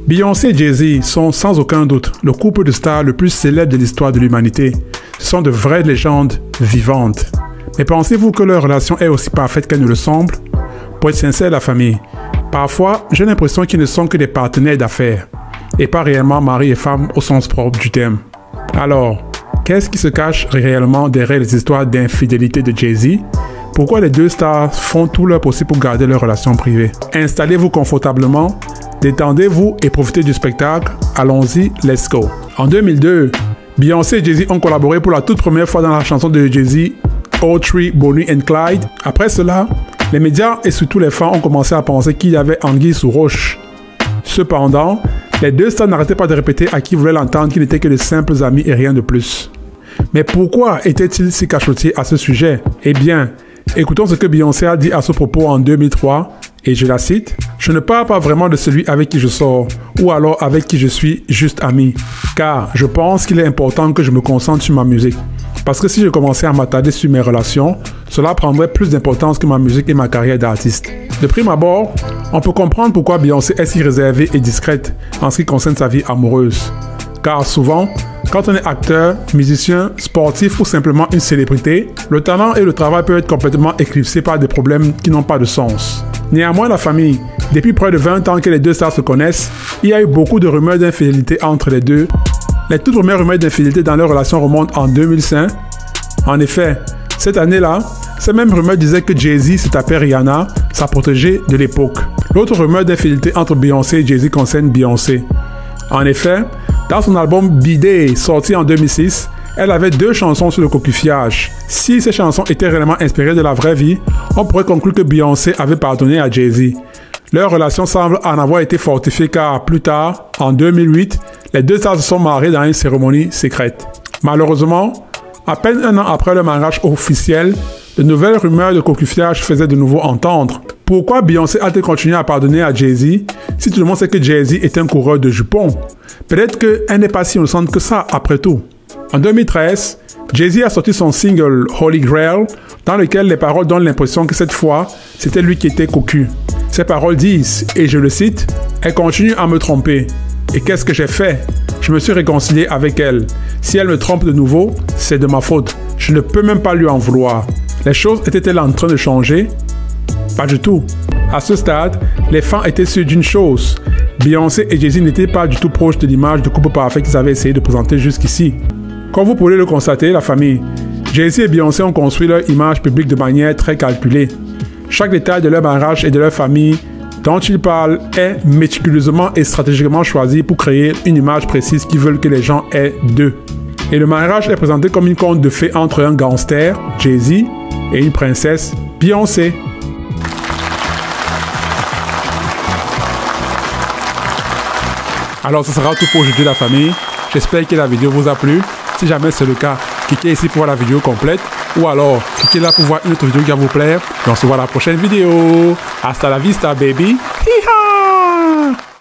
Beyoncé et Jay-Z sont sans aucun doute le couple de stars le plus célèbre de l'histoire de l'humanité. Ce sont de vraies légendes vivantes. Mais pensez-vous que leur relation est aussi parfaite qu'elle ne le semble? Pour être sincère, la famille, parfois j'ai l'impression qu'ils ne sont que des partenaires d'affaires et pas réellement mari et femme au sens propre du terme. Alors, qu'est-ce qui se cache réellement derrière les histoires d'infidélité de Jay-Z? Pourquoi les deux stars font tout leur possible pour garder leur relation privée? Installez-vous confortablement, détendez-vous et profitez du spectacle. Allons-y, let's go. En 2002, Beyoncé et Jay-Z ont collaboré pour la toute première fois dans la chanson de Jay-Z, Autry, Bonnie and Clyde. Après cela, les médias et surtout les fans ont commencé à penser qu'il y avait anguille sous roche. Cependant, les deux stars n'arrêtaient pas de répéter à qui voulait l'entendre qu'ils n'étaient que de simples amis et rien de plus. Mais pourquoi étaient-ils si cachotiers à ce sujet? Eh bien, écoutons ce que Beyoncé a dit à ce propos en 2003, et je la cite: « Je ne parle pas vraiment de celui avec qui je sors, ou alors avec qui je suis juste ami, car je pense qu'il est important que je me concentre sur ma musique. Parce que si je commençais à m'attarder sur mes relations, cela prendrait plus d'importance que ma musique et ma carrière d'artiste. » De prime abord, on peut comprendre pourquoi Beyoncé est si réservée et discrète en ce qui concerne sa vie amoureuse. Car souvent, quand on est acteur, musicien, sportif ou simplement une célébrité, le talent et le travail peuvent être complètement éclipsés par des problèmes qui n'ont pas de sens. Néanmoins, la famille, depuis près de 20 ans que les deux stars se connaissent, il y a eu beaucoup de rumeurs d'infidélité entre les deux. Les toutes premières rumeurs d'infidélité dans leur relation remontent en 2005. En effet, cette année-là, ces mêmes rumeurs disaient que Jay-Z se tapait Rihanna, sa protégée de l'époque. L'autre rumeur d'infidélité entre Beyoncé et Jay-Z concerne Beyoncé. En effet, dans son album B-Day, sorti en 2006, elle avait 2 chansons sur le coquillage. Si ces chansons étaient réellement inspirées de la vraie vie, on pourrait conclure que Beyoncé avait pardonné à Jay-Z. Leur relation semble en avoir été fortifiée car plus tard, en 2008, les deux stars se sont mariés dans une cérémonie secrète. Malheureusement, à peine un an après le mariage officiel, de nouvelles rumeurs de coquillage faisaient de nouveau entendre. Pourquoi Beyoncé a-t-elle continué à pardonner à Jay-Z si tout le monde sait que Jay-Z est un coureur de jupons? Peut-être qu'elle n'est pas si innocente que ça après tout. En 2013, Jay-Z a sorti son single Holy Grail, dans lequel les paroles donnent l'impression que cette fois, c'était lui qui était cocu. Ces paroles disent, et je le cite, « Elle continue à me tromper. Et qu'est-ce que j'ai fait? Je me suis réconcilié avec elle. Si elle me trompe de nouveau, c'est de ma faute. Je ne peux même pas lui en vouloir. » Les choses étaient-elles en train de changer? Pas du tout. À ce stade, les fans étaient sûrs d'une chose. Beyoncé et Jay-Z n'étaient pas du tout proches de l'image de couple parfait qu'ils avaient essayé de présenter jusqu'ici. Comme vous pouvez le constater, la famille, Jay-Z et Beyoncé ont construit leur image publique de manière très calculée. Chaque détail de leur mariage et de leur famille dont ils parlent est méticuleusement et stratégiquement choisi pour créer une image précise qu'ils veulent que les gens aient d'eux. Et le mariage est présenté comme une conte de fées entre un gangster, Jay-Z, et une princesse, Beyoncé. Alors ce sera tout pour aujourd'hui la famille. J'espère que la vidéo vous a plu. Si jamais c'est le cas, cliquez ici pour voir la vidéo complète. Ou alors, cliquez là pour voir une autre vidéo qui va vous plaire. Et on se voit à la prochaine vidéo. Hasta la vista, baby. Hi-ha!